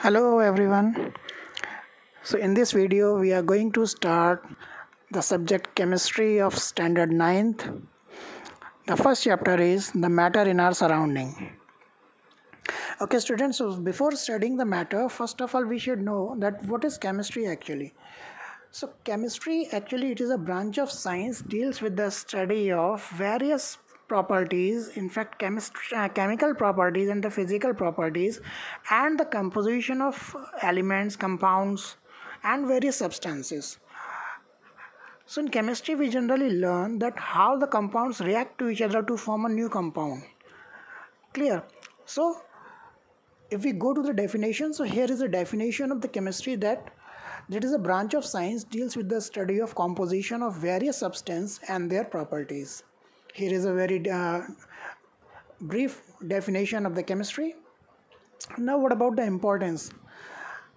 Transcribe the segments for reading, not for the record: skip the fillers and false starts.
Hello everyone. So in this video we are going to start the subject chemistry of standard ninth. The first chapter is the matter in our surrounding. Okay students, so before studying the matter, first of all we should know that what is chemistry actually. So chemistry actually it is a branch of science deals with the study of various properties, in fact chemical properties and the physical properties and the composition of elements, compounds and various substances. So in chemistry we generally learn that how the compounds react to each other to form a new compound. Clear? So if we go to the definition, so here is a definition of the chemistry that is a branch of science deals with the study of composition of various substances and their properties. Here is a very brief definition of the chemistry. Now what about the importance?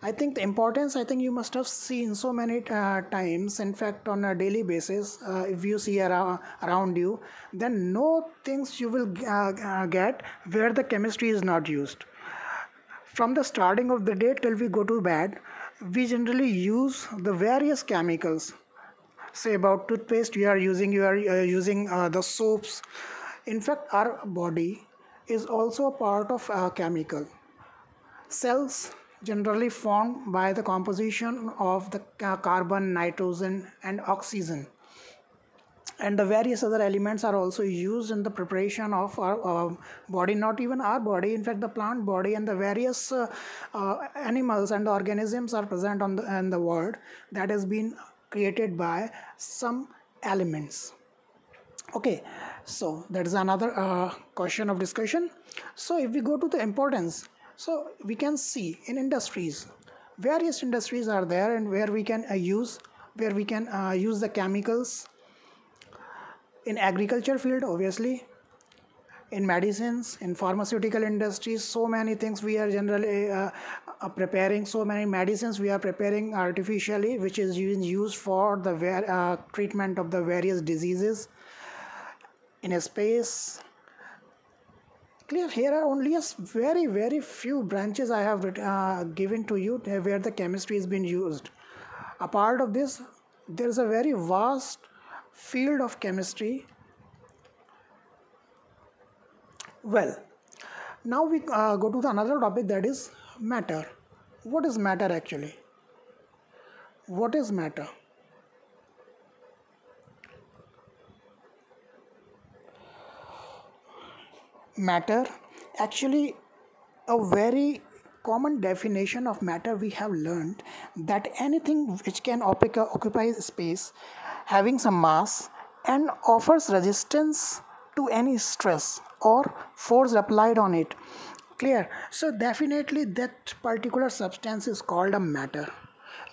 I think the importance, I think you must have seen so many times, in fact on a daily basis. If you see around you, then no things you will get where the chemistry is not used. From the starting of the day till we go to bed, we generally use the various chemicals. Say about toothpaste, you are using the soaps. In fact, our body is also a part of a chemical. Cells generally formed by the composition of the carbon, nitrogen, and oxygen, and the various other elements are also used in the preparation of our body. Not even our body, in fact the plant body and the various animals and organisms are present in the world that has been created by some elements. Okay, so that is another question of discussion. So if we go to the importance, so we can see in industries, various industries are there and where we can use the chemicals. In agriculture field, obviously, in medicines, in pharmaceutical industries, so many things we are generally preparing, so many medicines we are preparing artificially, which is used for the treatment of the various diseases. In a space, clear, here are only a very few branches I have given to you where the chemistry has been used. Apart of this, there is a very vast field of chemistry. Well, now we go to the another topic, that is matter. What is matter actually? What is matter? Matter, actually, a very common definition of matter we have learned that anything which can occupy space, having some mass and offers resistance to any stress or force applied on it. Clear? So definitely that particular substance is called a matter.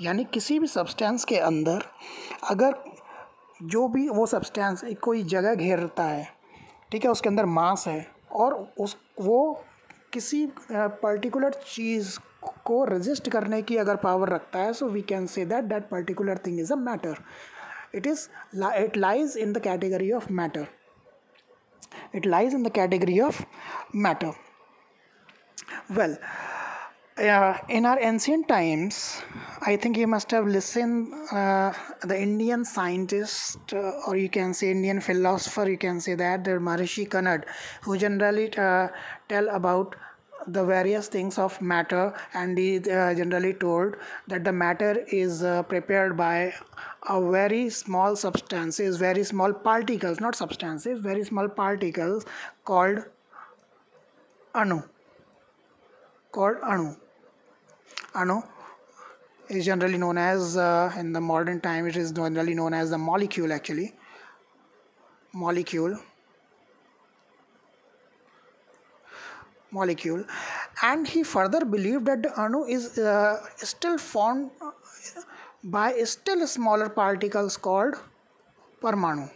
यानी किसी भी substance के अंदर अगर जो भी वो substance कोई जगह घेरता है, ठीक है, उसके अंदर मास है और वो किसी पर्टिकुलर चीज़ को रेजिस्ट करने की अगर पावर रखता है, so we can say that particular thing is a matter. It lies in the category of matter. It lies in the category of matter. Well, in our ancient times, I think you must have listened the Indian scientist, or you can say Indian philosopher, you can say that, the Maharishi Kannad, who generally tell about the various things of matter, and he generally told that the matter is prepared by a very small substances, very small particles, not substances, very small particles called anu. Anu is generally known as, in the modern time, it is generally known as the molecule actually. Molecule. And he further believed that the anu is still formed by still smaller particles called parmanu.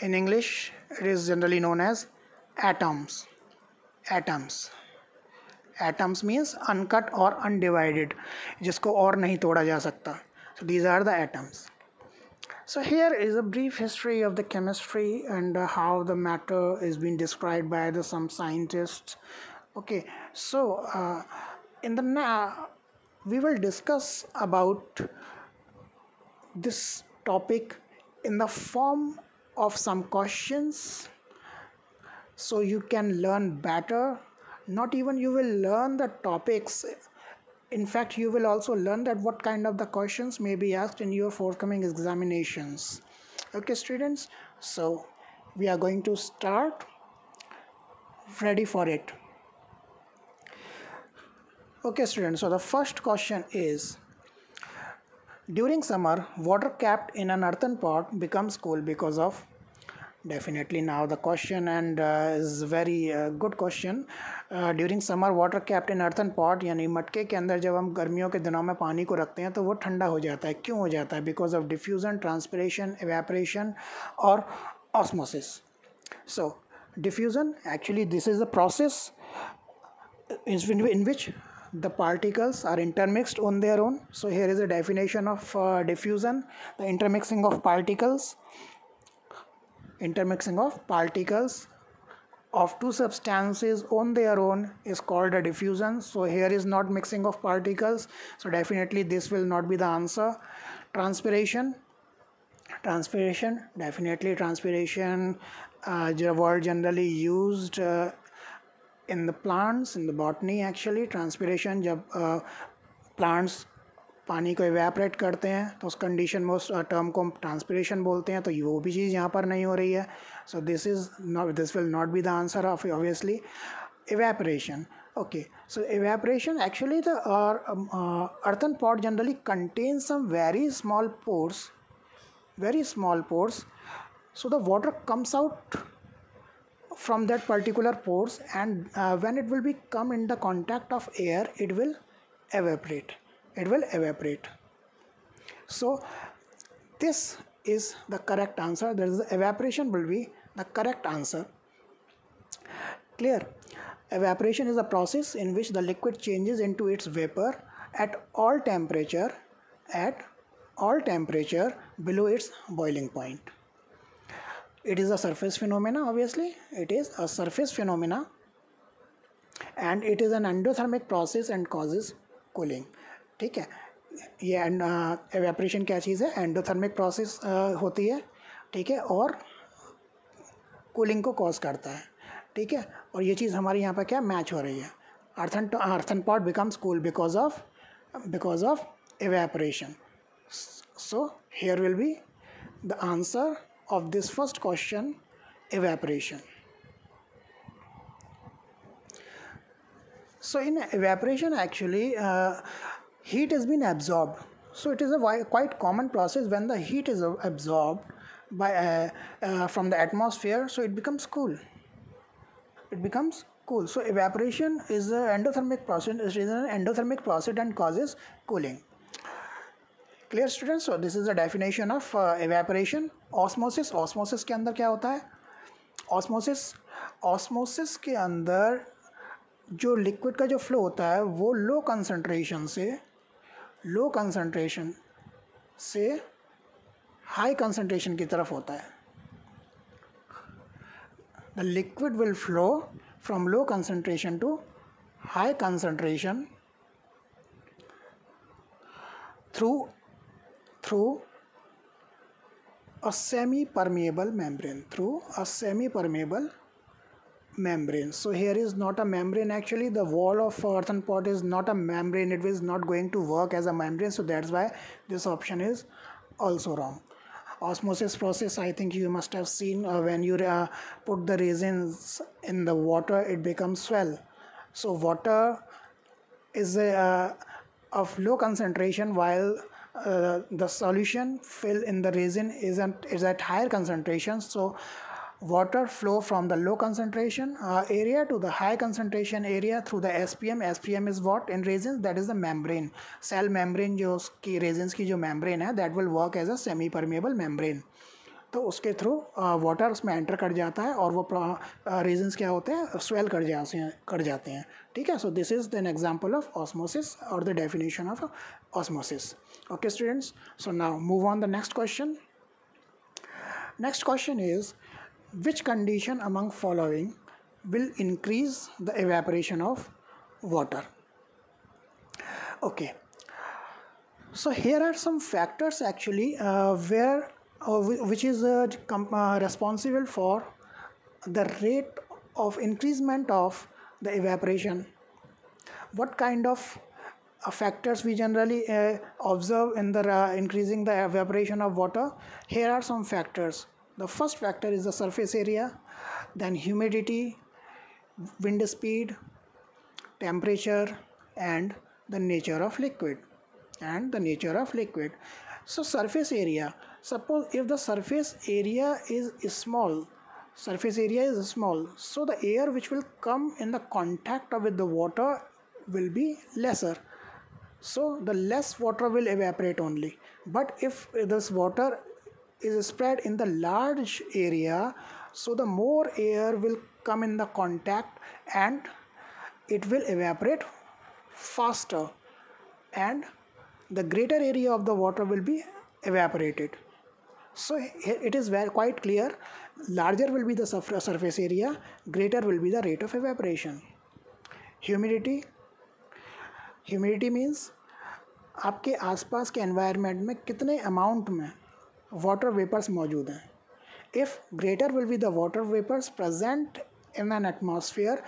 In English, it is generally known as atoms. Atoms means uncut or undivided, जिसको और नहीं तोड़ा जा सकता. So these are the atoms. So here is a brief history of the chemistry and how the matter is being described by some scientists. Okay, so in the we will discuss about this topic in the form of some questions, so you can learn better. Not even you will learn the topics, in fact you will also learn that what kind of the questions may be asked in your forthcoming examinations. Okay students, so we are going to start. Ready for it? Okay students, so the first question is, during summer water kept in an earthen pot becomes cool because of. Definitely now the question and is very good question. During summer water kept in earthen pot, यानी मटके के अंदर जब हम गर्मियों के दिनों में पानी को रखते हैं तो वो ठंडा हो जाता है. क्यों हो जाता है? Because of diffusion, transpiration, evaporation और osmosis. So diffusion, actually this is the process in which the particles are intermixed on their own. So here is a definition of diffusion: the intermixing of particles of two substances on their own is called a diffusion. So here is not mixing of particles, so definitely this will not be the answer. Transpiration, definitely transpiration, the word generally used in the plants, in the botany actually. Transpiration, जब plants पानी को evaporate करते हैं तो उस condition में उस term को हम ट्रांसपिरेशन बोलते हैं. तो वो भी चीज़ यहाँ पर नहीं हो रही है. So this will not be the answer of obviously evaporation. Okay, so evaporation, actually the earthen pot generally contains some very small pores, so the water comes out from that particular pores, and when it will be come in the contact of air, it will evaporate. So this is the correct answer. That is, evaporation will be the correct answer. Clear? Evaporation is a process in which the liquid changes into its vapor at all temperature below its boiling point. It is a surface phenomena, obviously. It is a surface phenomena, and it is an endothermic process and causes cooling. ठीक है, ये evaporation क्या चीज़ है? Endothermic process होती है, ठीक है, और कूलिंग को कॉज करता है. ठीक है, और ये चीज़ हमारी यहाँ पर क्या मैच हो रही है. earthen pot becomes cool because of evaporation. So here will be the answer of this first question, evaporation. So in evaporation, actually heat has been absorbed. So it is a quite common process. When the heat is absorbed by from the atmosphere, so it becomes cool. So evaporation is an endothermic process. It is an endothermic process and causes cooling. Clear students? So this is the definition of evaporation. Osmosis के अंदर क्या होता है? Osmosis के अंदर जो liquid का जो फ्लो होता है वो लो कंसंट्रेशन से हाई कंसंट्रेशन की तरफ होता है. The liquid will flow from low concentration to high concentration through a semi-permeable membrane. So here is not a membrane. Actually the wall of earthen pot is not a membrane. It is not going to work as a membrane, so that's why this option is also wrong. Osmosis process, I think you must have seen when you put the resins in the water, it becomes swell. So water is of low concentration, while the solution fill in the resin is at higher concentration. So water flow from the low concentration area to the high concentration area through the SPM. SPM is what in resins? That is the membrane. Cell membrane जो उसकी resins की जो membrane है, that will work as a semi permeable membrane. तो उसके through water उसमें enter कर जाता है और वो रेजिन्स क्या होते हैं? स्वेल कर जाते हैं. ठीक है, so this is an example of osmosis और the definition of osmosis. Okay students, so now move on the next question. Next question is, which condition among following will increase the evaporation of water? Okay, so here are some factors actually which is responsible for the rate of increasement of the evaporation. What kind of factors we generally observe in the increasing the evaporation of water? Here are some factors. The first factor is the surface area, then humidity, wind speed, temperature, and the nature of liquid. So surface area, suppose if the surface area is small, so the air which will come in the contact with the water will be lesser, so the less water will evaporate only. But if this water is spread in the large area, so the more air will come in the contact and it will evaporate faster, and the greater area of the water will be evaporated. So it is quite clear, larger will be the surface area, greater will be the rate of evaporation. Humidity means आपके आसपास के environment में कितने amount में water vapours मौजूद हैं. If greater will be the water vapors present in an atmosphere,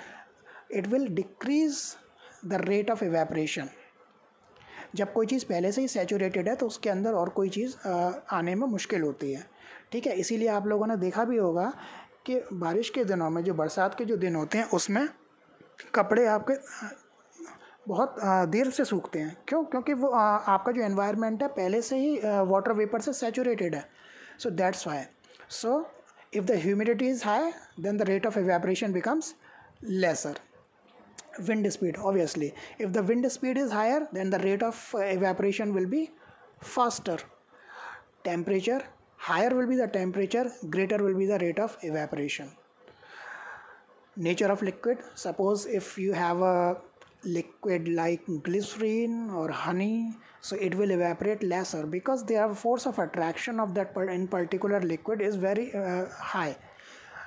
it will decrease the rate of evaporation. जब कोई चीज़ पहले से ही सैचुरेटेड है तो उसके अंदर और कोई चीज़ आने में मुश्किल होती है. ठीक है, इसीलिए आप लोगों ने देखा भी होगा कि बारिश के दिनों में, जो बरसात के जो दिन होते हैं, उसमें कपड़े आपके बहुत देर से सूखते हैं. क्यों? क्योंकि वो आपका जो एनवायरनमेंट है पहले से ही वाटर वेपर से सैचुरेटेड है. So that's why. So if the humidity is high, then the rate of evaporation becomes lesser. Wind speed, obviously, if the wind speed is higher, then the rate of evaporation will be faster. Temperature, higher will be the temperature, greater will be the rate of evaporation. Nature of liquid, suppose if you have a liquid like glycerin or honey, so it will evaporate lesser because the force of attraction of that in particular liquid is very high.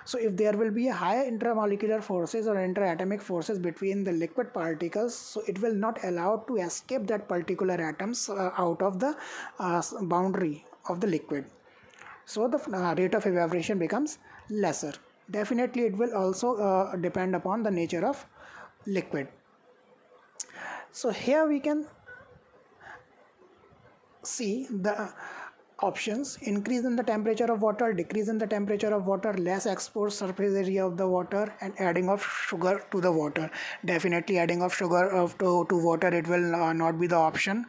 So if there will be a high intermolecular forces or interatomic forces between the liquid particles, so it will not allow to escape that particular atoms out of the boundary of the liquid. So the rate of evaporation becomes lesser. Definitely it will also depend upon the nature of liquid. So here we can see the options: increase in the temperature of water, decrease in the temperature of water, less exposed surface area of the water, and adding of sugar to the water. Definitely adding of sugar to water, it will not be the option.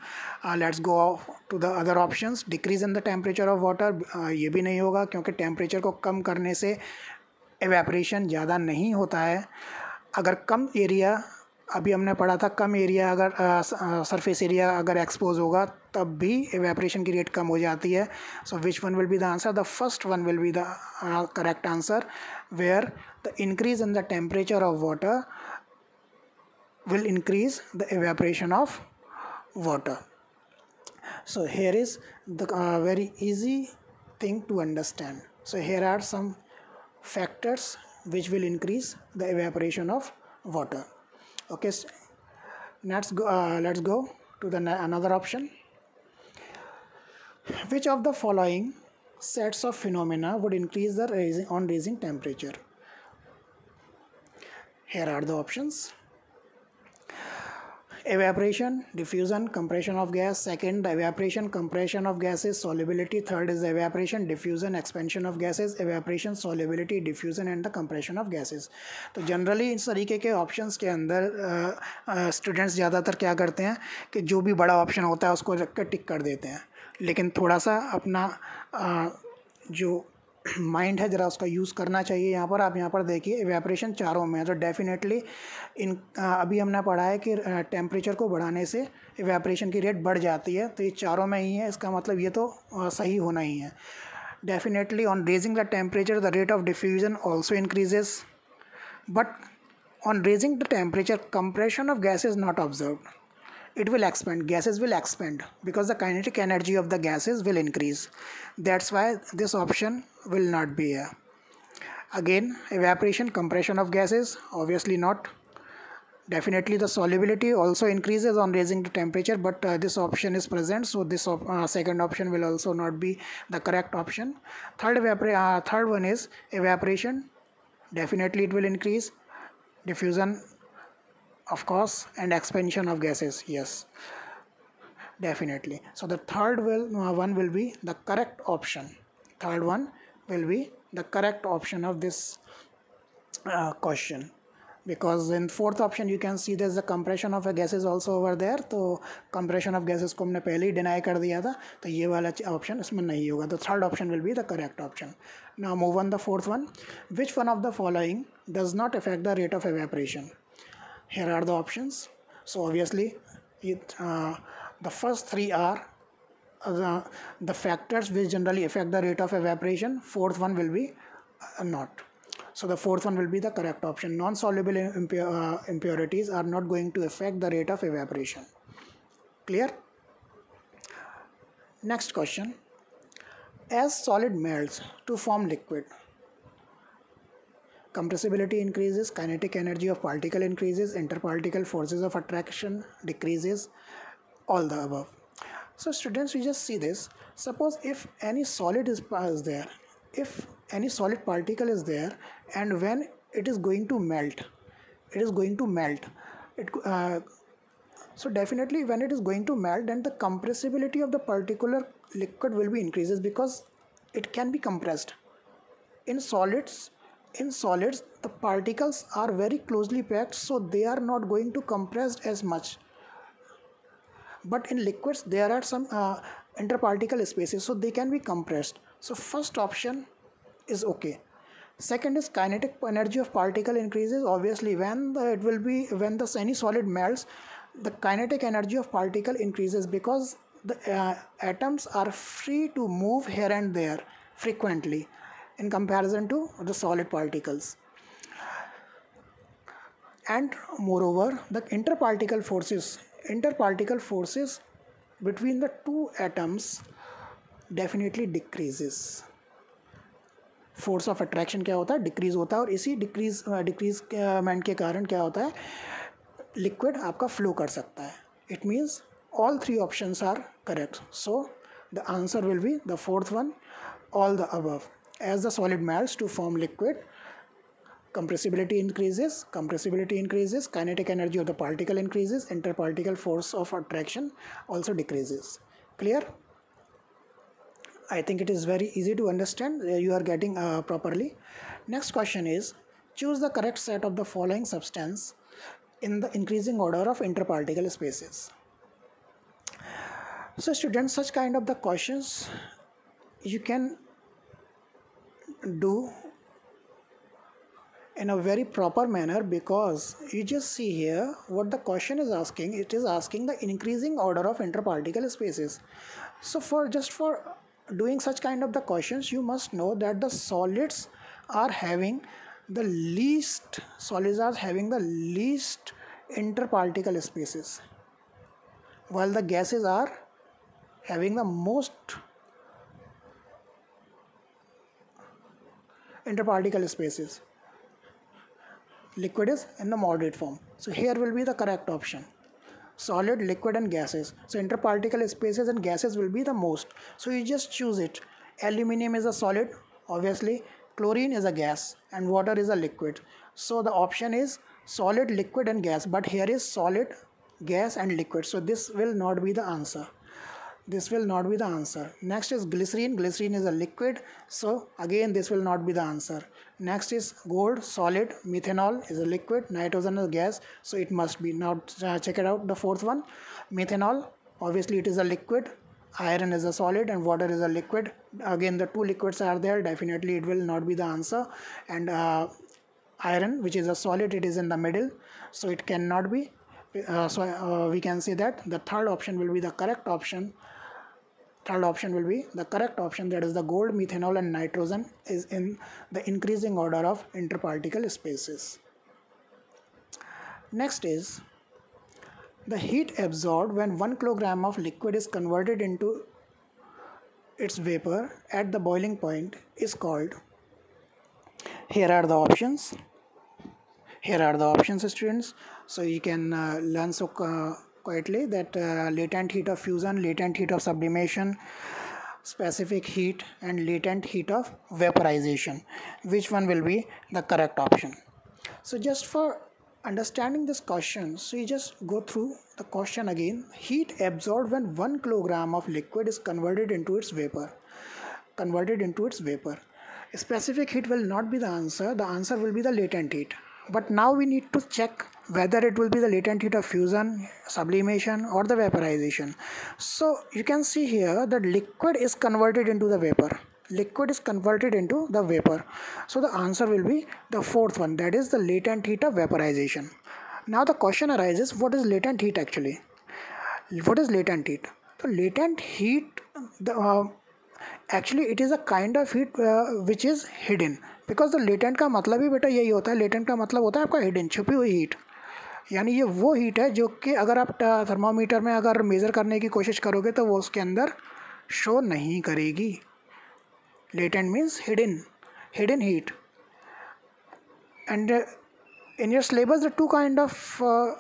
Let's go to the other options. Decrease in the temperature of water, ये भी नहीं होगा क्योंकि temperature को कम करने से evaporation ज़्यादा नहीं होता है. अगर कम एरिया, अभी हमने पढ़ा था, कम एरिया अगर सरफेस एरिया अगर एक्सपोज होगा तब भी एवेपोरेशन की रेट कम हो जाती है. So which one will be the answer? The first one will be the correct answer, where the increase in the temperature of water will increase the evaporation of water. So here is the very easy thing to understand. So here are some factors which will increase the evaporation of water. Okay, so let's go to the another option. Which of the following sets of phenomena would increase the raising temperature? Here are the options: evaporation, diffusion, compression of gas. Second, the evaporation, compression of gases, solubility. Third is evaporation, diffusion, expansion of gases. Evaporation, solubility, diffusion and the compression of gases. तो generally इस तरीके के options के अंदर students ज़्यादातर क्या करते हैं कि जो भी बड़ा ऑप्शन होता है उसको रख कर टिक कर देते हैं, लेकिन थोड़ा सा अपना जो माइंड है ज़रा उसका यूज़ करना चाहिए. यहाँ पर आप यहाँ पर देखिए, एवेपोरेशन चारों में है, तो डेफिनेटली अभी हमने पढ़ा है कि टेम्परेचर को बढ़ाने से एवेपोरेशन की रेट बढ़ जाती है, तो ये चारों में ही है. इसका मतलब ये तो सही होना ही है. Definitely on raising the temperature the rate of diffusion also increases, but on raising the temperature compression of gas is not observed. it will expand, gases will expand because the kinetic energy of the gases will increase. That's why this option will not be here. Again, evaporation, compression of gases, obviously not. Definitely the solubility also increases on raising the temperature, but this option is present, so this second option will also not be the correct option. Third one is evaporation. Definitely it will increase. Diffusion, of course, and expansion of gases, yes, definitely. So the one will be the correct option. Third one will be the correct option of this question, because in fourth option you can see there's a compression of a gases also over there. तो compression of gases को हमने पहले ही deny कर दिया था, तो ये वाला option इसमें नहीं होगा. The third option will be the correct option. Now move on the fourth one. Which one of the following does not affect the rate of evaporation? Here are the options. So obviously the first three are the factors which generally affect the rate of evaporation. Fourth one will be not. So the fourth one will be the correct option. Non-soluble impurities are not going to affect the rate of evaporation. Clear? Next question. As solid melts to form liquid, compressibility increases, kinetic energy of particle increases, interparticle forces of attraction decreases, all the above. So students, we just see this. Suppose if any solid is there, if any solid particle is there, and when it is going to melt, so definitely when it is going to melt, then the compressibility of the particular liquid will be increases because it can be compressed. In solids the particles are very closely packed, so they are not going to compress as much. But in liquids there are some interparticle spaces, so they can be compressed. So first option is okay. Second is kinetic energy of particle increases. Obviously when any solid melts, the kinetic energy of particle increases because the atoms are free to move here and there frequently in comparison to the solid particles. And moreover, the interparticle forces between the two atoms definitely decreases. Force of attraction क्या होता है, decrease होता है, और इसी decreasement के कारण क्या होता है, लिक्विड आपका फ्लो कर सकता है. It means all three options are correct. So the answer will be the fourth one, all the above. As the solid melts to form liquid, compressibility increases, kinetic energy of the particle increases, interparticle force of attraction also decreases. Clear? I think it is very easy to understand. You are getting properly. Next question is, choose the correct set of the following substance in the increasing order of interparticle spaces. So students, such kind of the questions you can do in a very proper manner, because you just see here what the question is asking. It is asking the increasing order of interparticle spaces. So for doing such kind of the questions, you must know that the solids are having the least interparticle spaces, while the gases are having the most interparticle spaces. Liquid is in the moderate form. So here will be the correct option. Solid, liquid and gases. So interparticle spaces and gases will be the most. So you just choose it. Aluminium is a solid, obviously. Chlorine is a gas and water is a liquid. So the option is solid, liquid and gas. But here is solid, gas and liquid. So this will not be the answer. Next is glycerine. Glycerine is a liquid. So again this will not be the answer. Next is gold, solid. Methanol is a liquid. Nitrogen is a gas. So it must be. Now check it out. The fourth one, methanol. Obviously it is a liquid. Iron is a solid and water is a liquid. Again the two liquids are there. Definitely it will not be the answer. And iron, which is a solid, it is in the middle. So it cannot be. We can say that the third option will be the correct option. That is the gold, methanol and nitrogen is in the increasing order of interparticle spaces. Next is, The heat absorbed when 1 kilogram of liquid is converted into its vapor at the boiling point is called. Here are the options. Here are the options, students. So you can learn so quietly that latent heat of fusion, latent heat of sublimation, specific heat, and latent heat of vaporization. Which one will be the correct option? So just for understanding this question, so you just go through the question again. Heat absorbed when 1 kilogram of liquid is converted into its vapor. Converted into its vapor. Specific heat will not be the answer. The answer will be the latent heat. But now we need to check whether it will be the latent heat of fusion, sublimation, or the vaporization. So you can see here that liquid is converted into the vapor. Liquid is converted into the vapor. So the answer will be the fourth one, that is the latent heat of vaporization. Now the question arises, what is latent heat actually? What is latent heat? So latent heat, actually it is a kind of heat which is hidden. Because the latent का मतलब ही बेटा यही होता है. Latent का मतलब होता है आपका हिडन, छुपी हुई हीट. यानी ये वो हीट है जो कि अगर आप थर्मामीटर में अगर मेज़र करने की कोशिश करोगे तो वो उसके अंदर शो नहीं करेगी. Latent means hidden, hidden heat. And in your syllabus the two kind of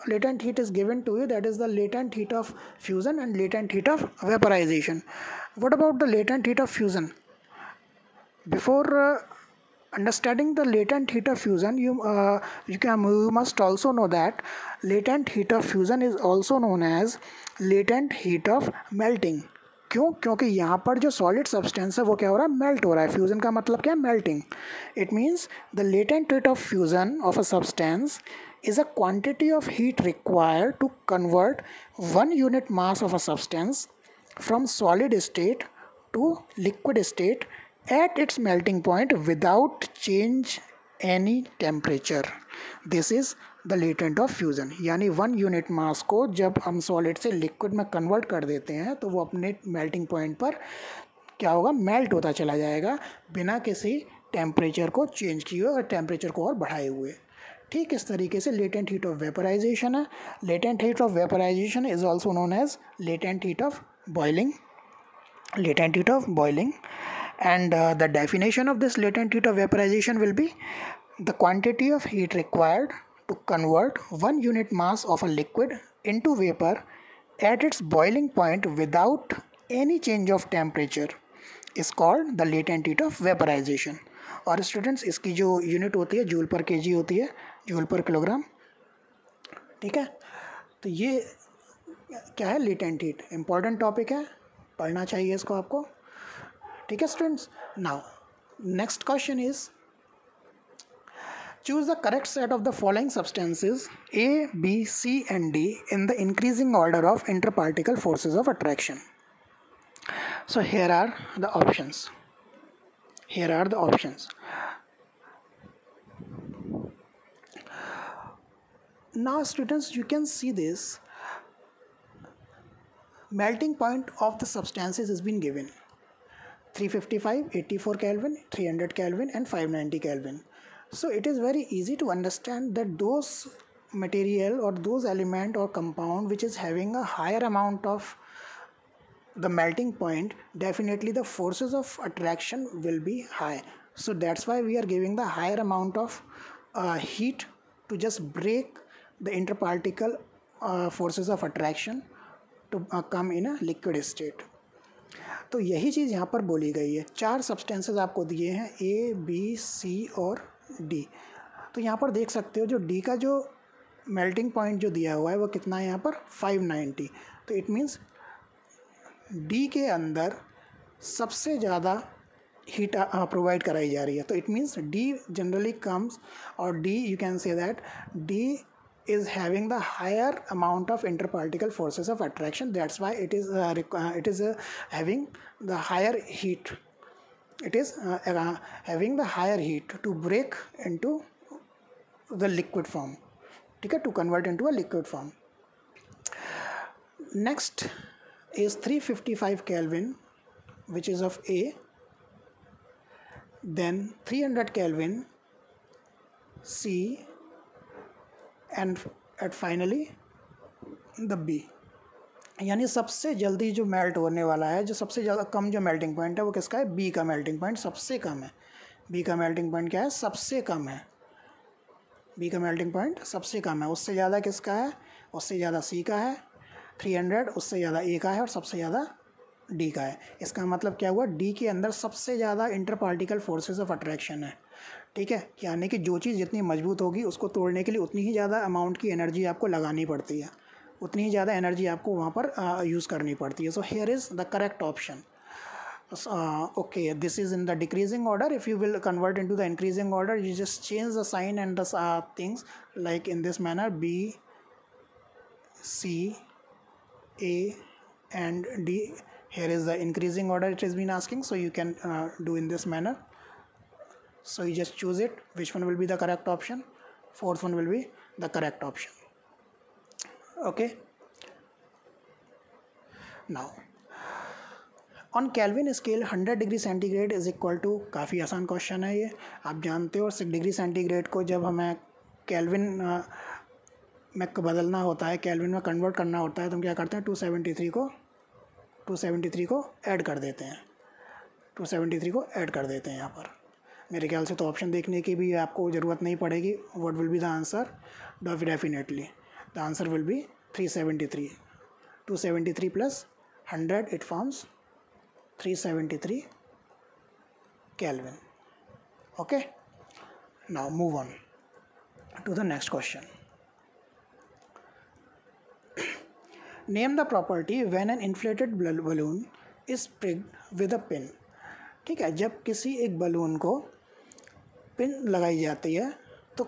latent heat is given to you, that is the latent heat of fusion and latent heat of vaporization. What about the latent heat of fusion? Before understanding the latent heat of fusion, you must also know that latent heat of fusion is also known as latent heat of melting. क्यों? क्योंकि यहाँ पर जो solid substance है वो क्या हो रहा है, मेल्ट हो रहा है. फ्यूजन का मतलब क्या है, melting. It means the latent hate of fusion of a substance is a quantity of heat required to convert 1 unit mass of a substance from solid state to liquid state at its melting point without change any temperature. This is the latent of fusion. यानी 1 unit mass को जब हम solid से liquid में convert कर देते हैं तो वो अपने मेल्टिंग पॉइंट पर क्या होगा, मेल्ट होता चला जाएगा बिना किसी टेम्परेचर को चेंज किए और टेम्परेचर को और बढ़ाए हुए. ठीक इस तरीके से लेटेंट हीट ऑफ वेपराइजेशन है. Latent heat of vaporisation is also known as latent heat of boiling. Latent heat of boiling, and the definition of this latent heat of vaporization will be the quantity of heat required to convert 1 unit mass of a liquid into vapor at its boiling point without any change of temperature is called the latent heat of vaporization. और students इसकी जो unit होती है joule पर KG होती है, joule पर kilogram. ठीक है, तो ये क्या है, लेटेंट हीट. इंपॉर्टेंट टॉपिक है, पढ़ना चाहिए इसको आपको. ठीक है students. Now next question is choose the correct set of the following substances A, B, C and D in the increasing order of interparticle forces of attraction. So here are the options. Here are the options. Now students, you can see this melting point of the substances has been given: 355, 84 Kelvin, 300 Kelvin and 590 Kelvin. So it is very easy to understand that those material or those element or compound which is having a higher amount of the melting point, definitely the forces of attraction will be high. So that's why we are giving the higher amount of heat to just break the interparticle forces of attraction to come in a liquid state. तो यही चीज़ यहाँ पर बोली गई है. 4 substances आपको दिए हैं, A, B, C और D. तो यहाँ पर देख सकते हो जो D का जो मेल्टिंग पॉइंट जो दिया हुआ है वो कितना है यहाँ पर 590. तो इट मीन्स D के अंदर सबसे ज़्यादा हीट प्रोवाइड कराई जा रही है. तो it means D generally comes, और D you can say that D is having the higher amount of interparticle forces of attraction. That's why it is having the higher heat. It is having the higher heat to break into the liquid form. ठीक है, to convert into a liquid form. Next is 355 Kelvin, which is of A. Then 300 Kelvin, C. And finally the B, यानी सबसे जल्दी जो melt होने वाला है, जो सबसे ज़्यादा कम जो मेल्टिंग पॉइंट है वो किसका है? बी का मेल्टिंग पॉइंट सबसे कम है। बी का मेल्टिंग पॉइंट क्या है? सबसे कम है। बी का मेल्टिंग पॉइंट सबसे कम है। उससे ज़्यादा किसका है? उससे ज़्यादा सी का है 300, उससे ज़्यादा ए का है और सबसे ज़्यादा डी का है। इसका मतलब क्या हुआ? डी के अंदर सबसे ज़्यादा inter particle forces of attraction है, ठीक है। यानी कि जो चीज़ जितनी मजबूत होगी उसको तोड़ने के लिए उतनी ही ज़्यादा अमाउंट की एनर्जी आपको लगानी पड़ती है, उतनी ही ज़्यादा एनर्जी आपको वहाँ पर यूज़ करनी पड़ती है। So here is the correct option. Okay, this is in the decreasing order. If you will convert into the increasing order, you just change the sign and the things like in this manner: B, C, A, and D. Here is the increasing order it has been asking, so you can do in this manner. So you just choose it, which one will be the correct option. Fourth one will be the correct option. Okay. Now, on Kelvin scale 100 degree centigrade is equal to, काफ़ी आसान question है ये, आप जानते हो। 6 degree centigrade को जब हमें केल्विन में बदलना होता है, केल्विन में कन्वर्ट करना होता है, तो हम क्या करते हैं? 273 को ऐड कर देते हैं। 273 को ऐड कर देते हैं यहाँ पर। मेरे ख्याल से तो ऑप्शन देखने की भी आपको ज़रूरत नहीं पड़ेगी। What will be the answer? Definitely the answer will B 373. 273 plus 100 it forms 373 Kelvin. Okay, now move on to the next question. Name the property when an inflated balloon is pricked with a pin. ठीक है, जब किसी एक balloon को pin लगाई जाती है तो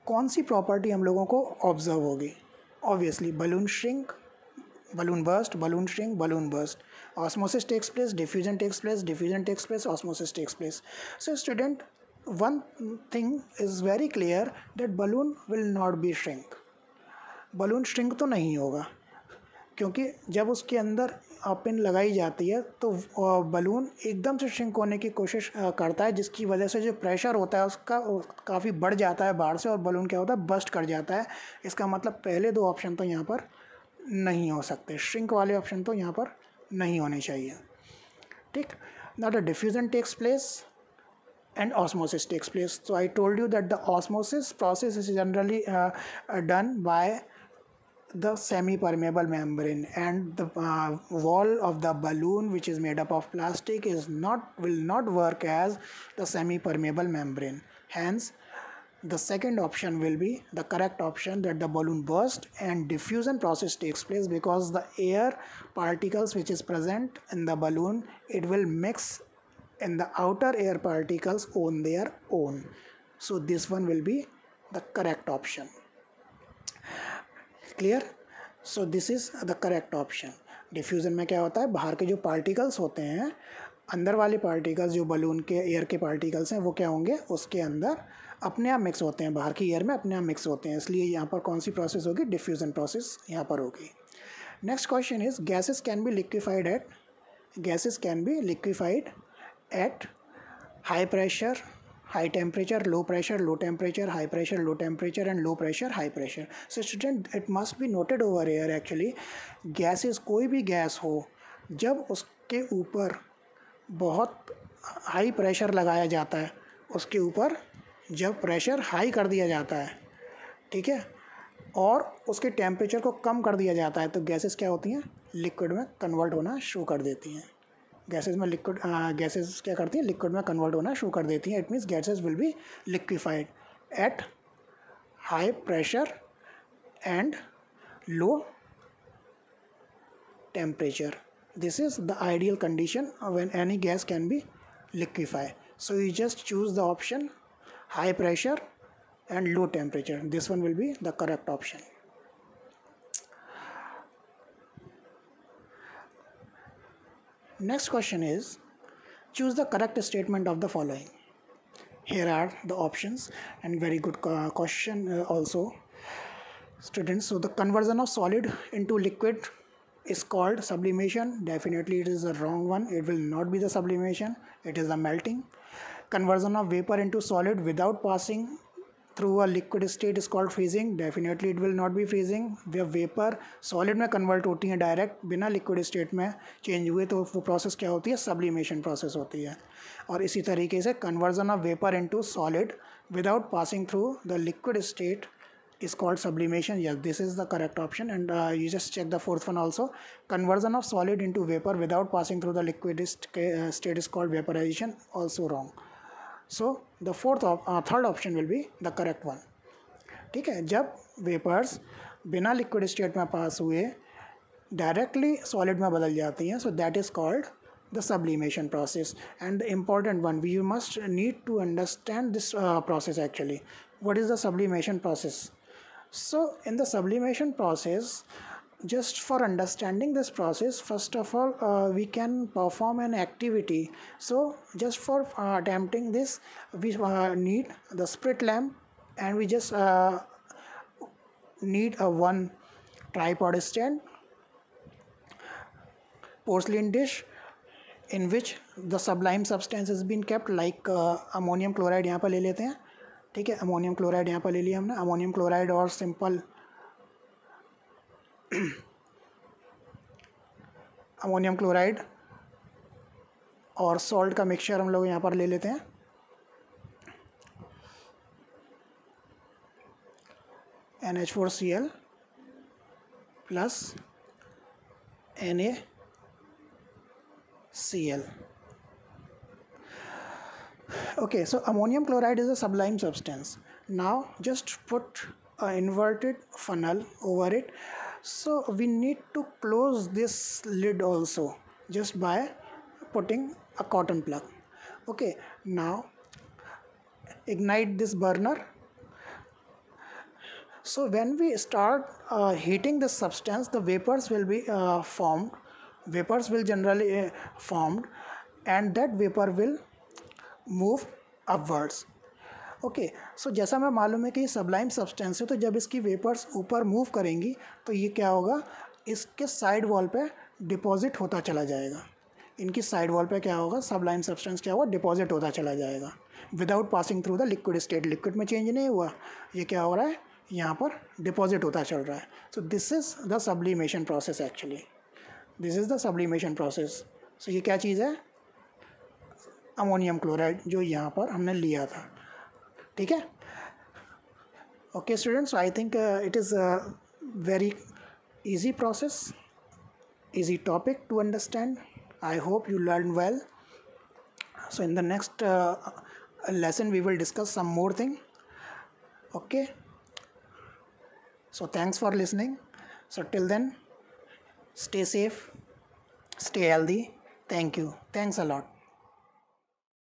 कौन सी प्रॉपर्टी हम लोगों को ऑब्जर्व होगी? Obviously balloon shrink, balloon burst, balloon shrink, balloon burst. Osmosis takes place, diffusion takes place, diffusion takes place, osmosis takes place. So student, one thing is very clear that balloon will not be shrink. balloon shrink तो नहीं होगा, क्योंकि जब उसके अंदर pin लगाई जाती है तो बलून एकदम से श्रिंक होने की कोशिश करता है, जिसकी वजह से जो प्रेशर होता है उसका काफ़ी बढ़ जाता है बाहर से, और बलून क्या होता है? बस्ट कर जाता है। इसका मतलब पहले दो ऑप्शन तो यहाँ पर नहीं हो सकते, श्रिंक वाले ऑप्शन तो यहाँ पर नहीं होने चाहिए, ठीक। Now the diffusion takes place and osmosis takes place. So I told you that the osmosis process is generally done by the semi-permeable membrane, and the wall of the balloon, which is made up of plastic, will not work as the semi-permeable membrane. Hence the second option will be the correct option, that the balloon burst and diffusion process takes place, because the air particles which is present in the balloon, it will mix in the outer air particles on their own. So this one will be the correct option. Clear? So this is the correct option. Diffusion में क्या होता है? बाहर के जो particles होते हैं, अंदर वाले पार्टिकल्स जो बलून के एयर के पार्टिकल्स हैं, वो क्या होंगे? उसके अंदर अपने आप मिक्स होते हैं, बाहर की एयर में अपने आप मिक्स होते हैं, इसलिए यहाँ पर कौन सी प्रोसेस होगी? डिफ्यूज़न प्रोसेस यहाँ पर होगी। Next question is gases can be liquefied at high pressure, high temperature, low pressure, low temperature, high pressure, low temperature, and low pressure, high pressure. So student, it must be noted over here actually, gases, कोई भी gas हो, जब उसके ऊपर बहुत high pressure लगाया जाता है, उसके ऊपर जब प्रेशर हाई कर दिया जाता है, ठीक है, और उसके टेम्परेचर को कम कर दिया जाता है, तो गैसेस क्या होती हैं? लिक्विड में कन्वर्ट होना शुरू कर देती हैं। गैसेस क्या करती हैं? लिक्विड में कन्वर्ट होना शुरू कर देती हैं। It means gases will be liquefied at high pressure and low temperature. This is the ideal condition when any gas can be liquefied. So you just choose the option high pressure and low temperature. This one will be the correct option. Next question is, choose the correct statement of the following. Here are the options, and very good question also, students. So the conversion of solid into liquid is called sublimation. Definitely it is the wrong one. It will not be the sublimation. It is the melting. Conversion of vapor into solid without passing through a liquid state is called freezing? Definitely it will not be freezing. वह vapour solid में convert होती है direct बिना liquid state में change हुए, तो वो process क्या होती है? सब्लिमेशन प्रोसेस होती है. और इसी तरीके से conversion of vapour into solid without passing through the liquid state is called sublimation. Yes, this is the correct option, and you just check the fourth one also. Conversion of solid into vapor without passing through the liquid state is called vaporization. Also wrong. So the third option will be the correct one. ठीक है, जब vapours बिना liquid state में पास हुए directly solid में बदल जाती हैं, so that is called the sublimation process. And the important one, you must need to understand this process actually. What is the sublimation process? So in the sublimation process, just for understanding this process, first of all we can perform an activity. So just for attempting this, we need the sprit lamp, and we just need a one tripod stand, porcelain dish in which the sublime substance has been kept, like ammonium chloride यहाँ पर ले लेते हैं. ठीक है, ammonium chloride यहाँ पर ले लिया हमने. अमोनियम क्लोराइड और सिंपल अमोनियम क्लोराइड और सॉल्ट का मिक्सचर हम लोग यहाँ पर ले लेते हैं. NH4Cl plus NaCl. Okay, so ammonium chloride is a sublime substance. Now just put an inverted funnel over it. So we need to close this lid also just by putting a cotton plug. Okay, now ignite this burner. So when we start heating this substance, the vapors will be formed. Vapors will generally formed, and that vapor will move upwards. Okay, so जैसा मैं मालूम है कि ये Sublime substance है, तो जब इसकी वेपर्स ऊपर मूव करेंगी तो ये क्या होगा? इसके साइड वॉल पे डिपॉजिट होता चला जाएगा. इनकी साइड वॉल पे क्या होगा? सबलाइम सब्सटेंस क्या होगा? डिपॉजिट होता चला जाएगा without passing through the liquid state. Liquid में चेंज नहीं हुआ, ये क्या हो रहा है? यहाँ पर डिपॉजिट होता चल रहा है. So this is the sublimation process actually. This is the sublimation process. So ये क्या चीज़ है? अमोनियम क्लोराइड जो यहाँ पर हमने लिया था. ठीक है. Okay students, I think it is a very easy process, easy topic to understand. I hope you learned well. So in the next lesson we will discuss some more thing. Okay, so thanks for listening. So till then, stay safe, stay healthy. Thank you. Thanks a lot.